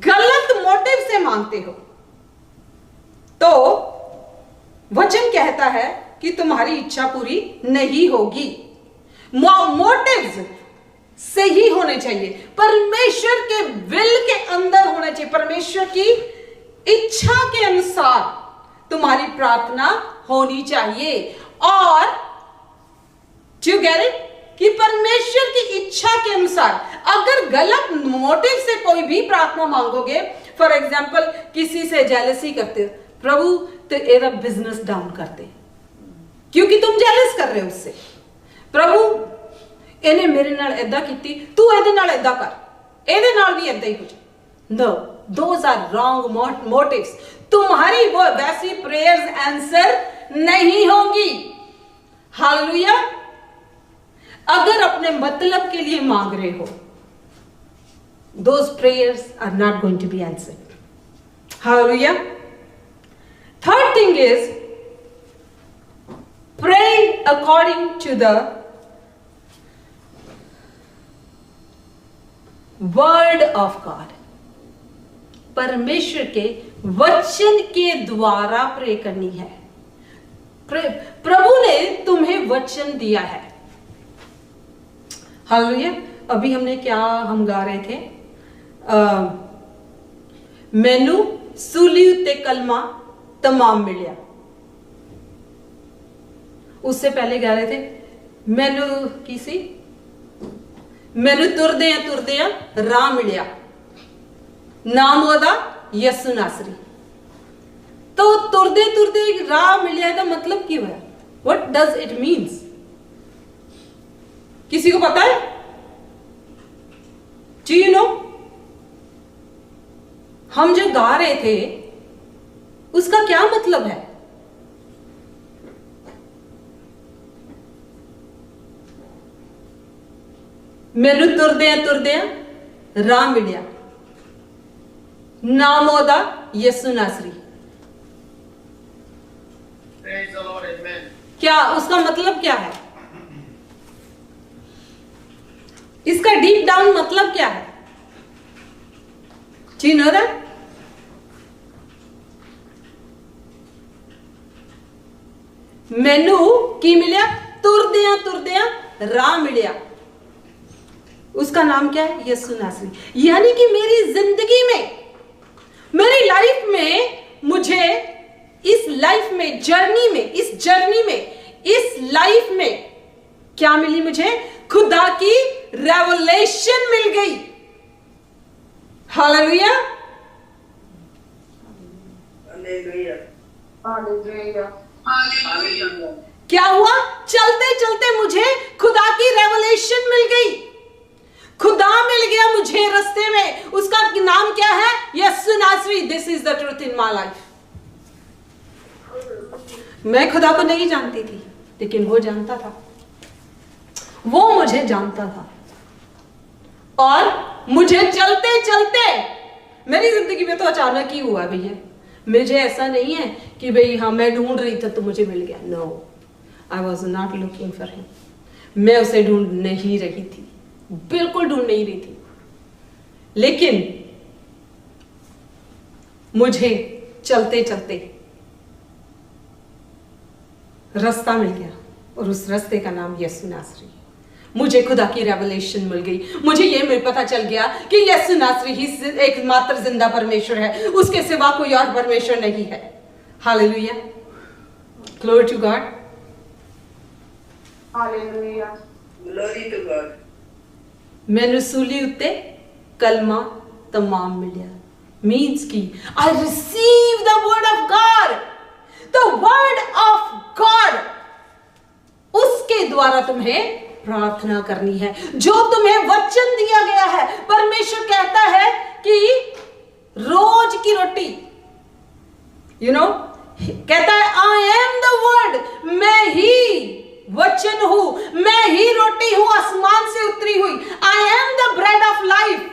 गलत मोटिव से मांगते हो तो वचन कहता है कि तुम्हारी इच्छा पूरी नहीं होगी। मोटिव्स सही होने चाहिए, परमेश्वर के विल के अंदर होने चाहिए, परमेश्वर की इच्छा के अनुसार तुम्हारी प्रार्थना होनी चाहिए। और जो कह रहे कि परमेश्वर की इच्छा के अनुसार अगर गलत मोटिव से कोई भी प्रार्थना मांगोगे, फॉर एग्जाम्पल किसी से जेलसी करते हो, प्रभु तेरा बिजनेस डाउन करते क्योंकि तुम जेलस कर रहे हो उससे, प्रभु इन्हें मेरे नाल ऐदा कीती, तू एदे नाल ऐदा कर, एदे नाल भी ऐदा ही हो जाए। No, those are wrong motives. तुम्हारी वो वैसी प्रेयर्स आंसर नहीं होंगी। हालेलुया। अगर अपने मतलब के लिए मांग रहे हो, those prayers are not going to be answered. Hallelujah. Third thing is, pray according to the word of God. परमेश्वर के वचन के द्वारा प्रे करनी है। प्रभु ने तुम्हें वचन दिया है। हालेलुया। अभी हमने क्या हम गा रहे थे, मैनू सूली उत्ते कलमा तमाम मिलिया। उससे पहले कह रहे थे मैनू की सी, मैनू तुरदे राह मिलिया, नाम ओदा यसु नासरी। तो तुरदे राह मिलिया का मतलब की हुआ? What does it means? किसी को पता है? जी यू नो? हम जो गा रहे थे उसका क्या मतलब है? मैनू तुरदे राह मिलिया, नाम ओदा यसु नासरी। Praise the Lord, amen. क्या उसका मतलब क्या है? इसका डीप डाउन मतलब क्या है? Do you know that? मैनू की मिलिया? तुरदे राह मिलिया। उसका नाम क्या है? यसु नासरी। यानी कि मेरी जिंदगी में, मेरी लाइफ में, मुझे इस लाइफ में, जर्नी में, इस लाइफ में क्या मिली? मुझे खुदा की रेवलेशन मिल गई। हालेलुया। Hallelujah. Hallelujah. Hallelujah. क्या हुआ? चलते चलते मुझे खुदा की रेवलेशन मिल गई। खुदा मिल गया मुझे रास्ते में। उसका नाम क्या है? यसु नासरी। This is the truth in my life. मैं खुदा को नहीं जानती थी, लेकिन वो जानता था, वो मुझे जानता था। और मुझे चलते चलते मेरी जिंदगी में तो अचानक ही हुआ भैया। मुझे ऐसा नहीं है कि भाई हाँ मैं ढूंढ रही थी तो मुझे मिल गया। No, I was not looking for him. मैं उसे ढूंढ नहीं रही थी, बिल्कुल ढूंढ नहीं रही थी, लेकिन मुझे चलते चलते रास्ता मिल गया और उस रास्ते का नाम यसु नासरी। मुझे खुदा की रेवलेशन मिल गई। मुझे ये पता चल गया कि यसु नासरी ही एकमात्र जिंदा परमेश्वर है, उसके सिवा कोई और परमेश्वर नहीं है। Hallelujah, glory to God. Hallelujah. Glory to God. मैनू सूली उत्ते कलमा तमाम मिलिया। मीन्स की I receive the word of God, the word of God. उसके द्वारा तुम्हें प्रार्थना करनी है, जो तुम्हें वचन दिया गया है। परमेश्वर कहता है कि रोज की रोटी, यू नो, कहता है आई एम द वर्ड, मैं ही वचन हूं, मैं ही रोटी हूं आसमान से उतरी हुई। I am the bread of life.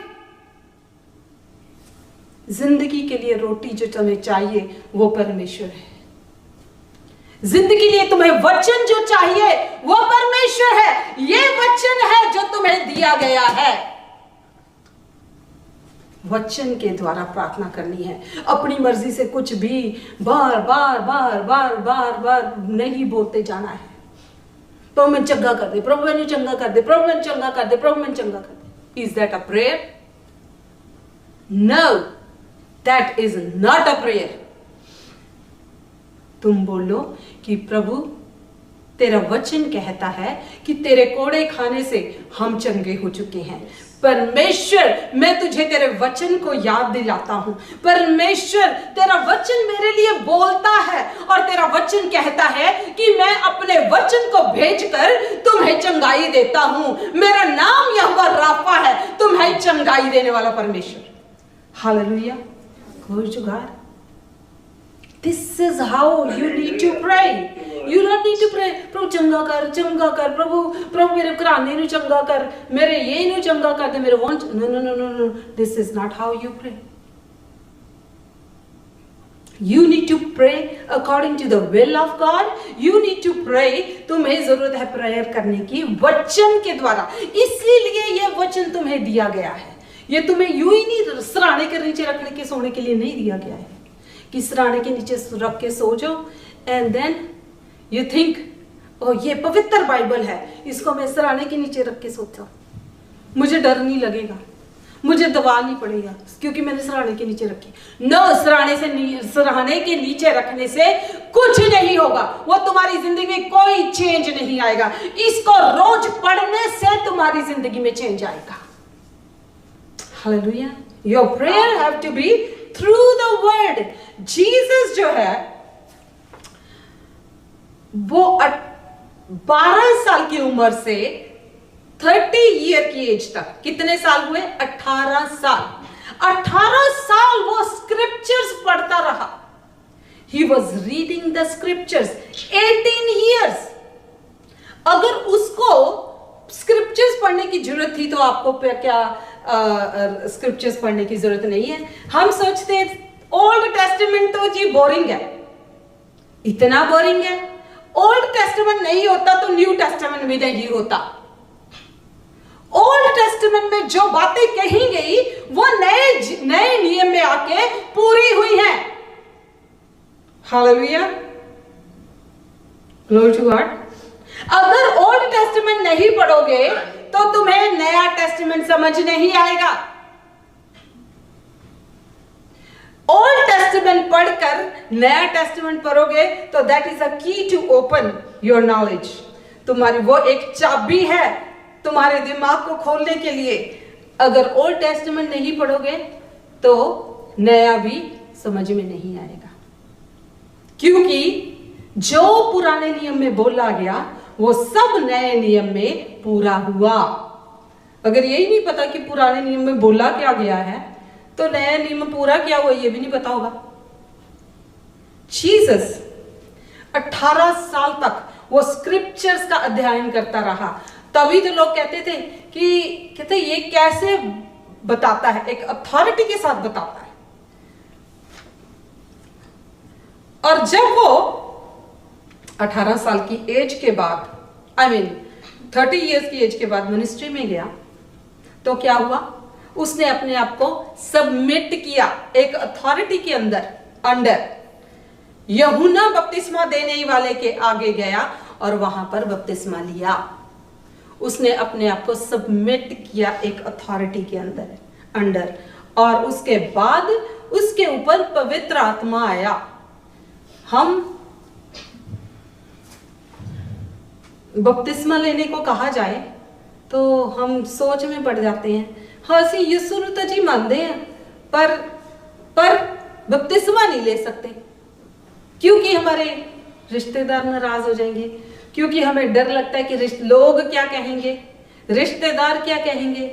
जिंदगी के लिए रोटी जो तुम्हें चाहिए वो परमेश्वर है। जिंदगी के लिए तुम्हें वचन जो चाहिए वो परमेश्वर है। ये वचन है जो तुम्हें दिया गया है। वचन के द्वारा प्रार्थना करनी है। अपनी मर्जी से कुछ भी बार बार बार बार बार बार नहीं बोलते जाना है। प्रभु मैंने चंगा कर दे, प्रभु मैंने चंगा कर दे, प्रभु मैंने चंगा कर दे, प्रभु मैंने चंगा कर दे। Is that a prayer? No, that is not a prayer. तुम बोलो कि प्रभु तेरा वचन कहता है कि तेरे कोड़े खाने से हम चंगे हो चुके हैं। परमेश्वर, मैं तुझे तेरे वचन को याद दिलाता हूं। परमेश्वर, तेरा वचन मेरे लिए बोलता है और तेरा वचन कहता है कि मैं अपने वचन को भेजकर तुम्हें चंगाई देता हूं। मेरा नाम यहोवा राफा है, तुम्हें चंगाई देने वाला परमेश्वर। Hallelujah, glory to God. This is how you need to pray. You don't need to pray, प्रभु चंगा कर, प्रभु मेरे घराने नु चंगा कर, मेरे ये नु चंगा कर दे, मेरे want. No. This is not how you pray. You need to pray according to the will of God. You need to pray. तुम्हें जरूरत है प्रेयर करने की वचन के द्वारा। इसलिए ये वचन तुम्हें दिया गया है। ये तुम्हें यूं ही नहीं सराहने के नीचे रखने के सोने के लिए नहीं दिया गया है कि सराहने के नीचे रख के सो जाओ and then you think oh ये पवित्र बाइबल है, इसको मैं सराहने के नीचे रख के सोता हूं, मुझे डर नहीं लगेगा, मुझे दबानी पड़ेगा क्योंकि मैंने सराहने के नीचे रखी। नो, सराहने के नीचे रखने से कुछ नहीं होगा, वो तुम्हारी जिंदगी में कोई चेंज नहीं आएगा। इसको रोज पढ़ने से तुम्हारी जिंदगी में चेंज आएगा। Hallelujah. Your prayer have to be through the word. Jesus जो है वो 12 साल की उम्र से 30 ईयर की एज तक, कितने साल हुए? 18 साल। 18 साल वो स्क्रिप्चर्स पढ़ता रहा। He was reading the scriptures 18 years। अगर उसको स्क्रिप्चर्स पढ़ने की जरूरत थी तो आपको क्या स्क्रिप्चर्स पढ़ने की जरूरत नहीं है। हम सोचते हैं ओल्ड टेस्टामेंट तो जी बोरिंग है, इतना बोरिंग है। ओल्ड टेस्टामेंट नहीं होता तो न्यू टेस्टामेंट भी नहीं होता। ओल्ड टेस्टामेंट में जो बातें कही गई वो नए नियम में आके पूरी हुई हैं। Hallelujah, glory to God. अगर ओल्ड टेस्टामेंट नहीं पढ़ोगे तो तुम्हें नया टेस्टामेंट समझ नहीं आएगा। ओल्ड टेस्टामेंट पढ़कर नया टेस्टामेंट पढ़ोगे तो दैट इज अ की टू ओपन योर नॉलेज। तुम्हारी वो एक चाबी है तुम्हारे दिमाग को खोलने के लिए। अगर ओल्ड टेस्टामेंट नहीं पढ़ोगे तो नया भी समझ में नहीं आएगा, क्योंकि जो पुराने नियम में बोला गया वो सब नए नियम में पूरा हुआ। अगर यही नहीं पता कि पुराने नियम में बोला क्या गया है तो नया नियम पूरा क्या हुआ ये भी नहीं पता होगा। जीसस 18 साल तक वो स्क्रिप्चर्स का अध्ययन करता रहा। तभी तो लोग कहते थे कि ये कैसे बताता है, एक अथॉरिटी के साथ बताता है। और जब वो 18 साल की एज के बाद, 30 इयर्स की एज के बाद मिनिस्ट्री में गया तो क्या हुआ? उसने अपने आप को सबमिट किया एक अथॉरिटी के अंडर। यूहन्ना बपतिस्मा देने वाले के आगे गया और वहां पर बपतिस्मा लिया। उसने अपने आप को सबमिट किया एक अथॉरिटी के अंडर, और उसके बाद उसके ऊपर पवित्र आत्मा आया। हम बपतिस्मा लेने को कहा जाए तो हम सोच में पड़ जाते हैं, हाँ सी यीशु तो जी मानते हैं पर बपतिस्मा नहीं ले सकते क्योंकि हमारे रिश्तेदार नाराज हो जाएंगे, क्योंकि हमें डर लगता है कि लोग क्या कहेंगे, रिश्तेदार क्या कहेंगे।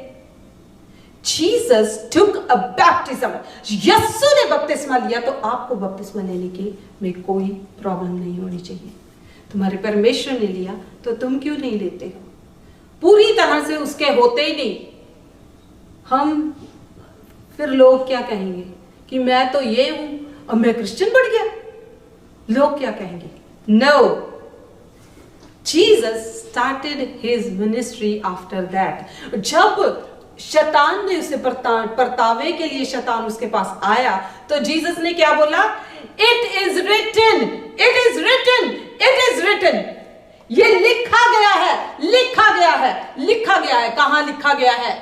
Jesus took a baptism। यीशु ने बपतिस्मा लिया तो आपको बपतिस्मा लेने की में कोई प्रॉब्लम नहीं होनी चाहिए। तुम्हारे परमेश्वर ने लिया तो तुम क्यों नहीं लेते हो? पूरी तरह से उसके होते ही नहीं हम, फिर लोग क्या कहेंगे कि मैं तो ये हूं और मैं क्रिश्चियन बन गया, लोग क्या कहेंगे? No, Jesus started his ministry after that। जब शैतान ने उसे परतावे के लिए शैतान उसके पास आया तो जीसस ने क्या बोला? It is written, it is written, it is written. ये लिखा गया है, लिखा गया है, लिखा गया है। कहां लिखा गया है?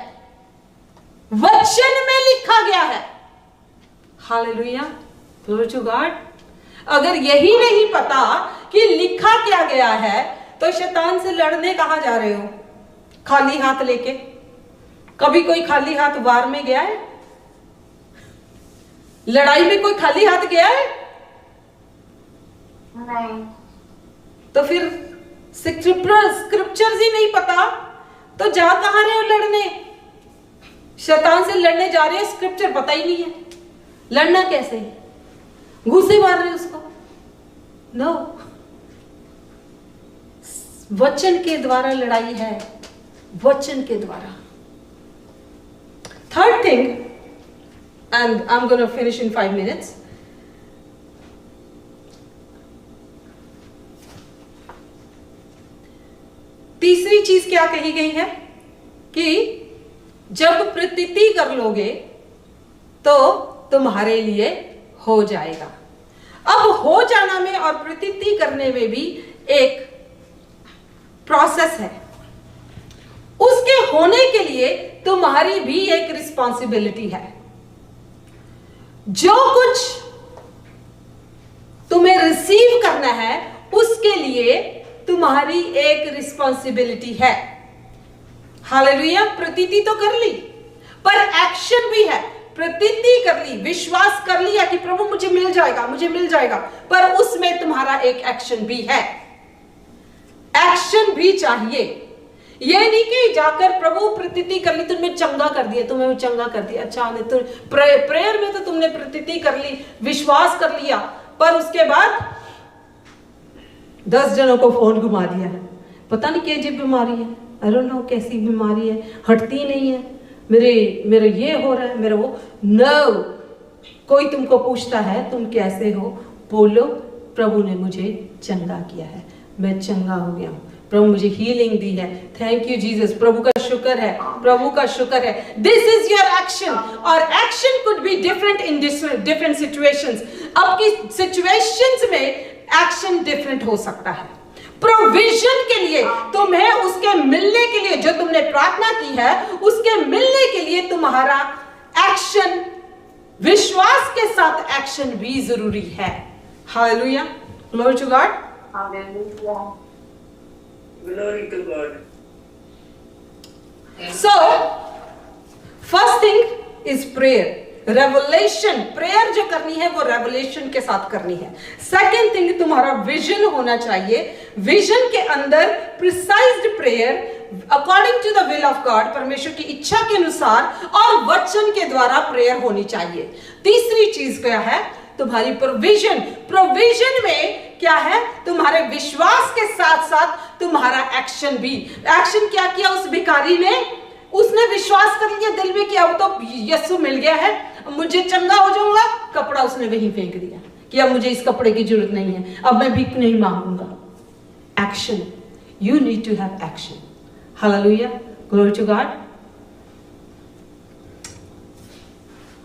वचन में लिखा गया है। Hallelujah, glory to God. अगर यही नहीं पता कि लिखा क्या गया है तो शैतान से लड़ने कहां जा रहे हो खाली हाथ लेके? कभी कोई खाली हाथ वार में गया है? लड़ाई में कोई खाली हाथ गया है? नहीं। तो फिर स्क्रिप्चर्स ही नहीं पता तो जा कहां रहे हो लड़ने? शैतान से लड़ने जा रहे हो, स्क्रिप्चर पता ही नहीं है, लड़ना कैसे? घूसे मार रहे उसको? नो, वचन के द्वारा लड़ाई है, वचन के द्वारा। Third thing, and I'm going to finish in 5 minutes. तीसरी चीज क्या कही गई है कि जब प्रतीति कर लोगे तो तुम्हारे लिए हो जाएगा। अब हो जाना में और प्रतीति करने में भी एक प्रोसेस है। उसके होने के लिए तुम्हारी भी एक रिस्पॉन्सिबिलिटी है। जो कुछ तुम्हें रिसीव करना है उसके लिए तुम्हारी एक रिस्पॉन्सिबिलिटी है। हालेलुया। प्रतीति तो कर ली, पर एक्शन भी है। प्रतीति कर ली, विश्वास कर लिया कि प्रभु मुझे मिल जाएगा, मुझे मिल जाएगा, पर उसमें तुम्हारा एक एक्शन भी है। एक्शन भी चाहिए। ये नहीं कि जाकर प्रभु प्रतीति कर ली, तुमने चंगा कर दिया, तुम्हें चंगा कर दिया, अच्छा तो प्रेयर में तो तुमने प्रतीति कर ली, विश्वास कर लिया, पर उसके बाद 10 जनों को फोन घुमा दिया, पता नहीं क्या अजीब बीमारी है, आई डोंट नो कैसी बीमारी है, हटती नहीं है, मेरे ये हो रहा है, मेरे वो। नो, कोई तुमको पूछता है तुम कैसे हो, बोलो प्रभु ने मुझे चंगा किया है, मैं चंगा हो गया हूं, प्रभु मुझे हीलिंग दी है, थैंक यू जीसस, प्रभु का शुक्र है, प्रभु का शुक्र है। This is your action. और action could be different in different situations. आपकी सिचुएशंस में एक्शन डिफरेंट हो सकता है। प्रोविजन के लिए, तुम्हें उसके मिलने के लिए, जो तुमने प्रार्थना की है उसके मिलने के लिए तुम्हारा एक्शन, विश्वास के साथ एक्शन भी जरूरी है। Hallelujah, glory to God. Hallelujah. Glory to God. So, first thing is prayer. Revelation, prayer जो करनी है वो रेवलेशन के साथ करनी है। सेकेंड थिंग, तुम्हारा विजन होना चाहिए। विजन के अंदर precised prayer according to the will of God, परमेश्वर की इच्छा के अनुसार और वचन के द्वारा प्रेयर होनी चाहिए। तीसरी चीज क्या है? तुम्हारी प्रोविजन। प्रोविजन में क्या है? तुम्हारे विश्वास के साथ साथ तुम्हारा एक्शन भी। एक्शन क्या किया उस भिखारी ने? उसने विश्वास कर लिया दिल में कि अब तो यीशु मिल गया है, मुझे चंगा हो जाऊंगा, कपड़ा उसने वहीं फेंक दिया कि अब मुझे इस कपड़े की जरूरत नहीं है, अब मैं भीख नहीं मांगूंगा। Action, you need to have action. Hallelujah, glory to God.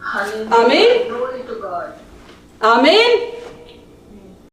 Hallelujah. Amen. Glory to God. आमीन।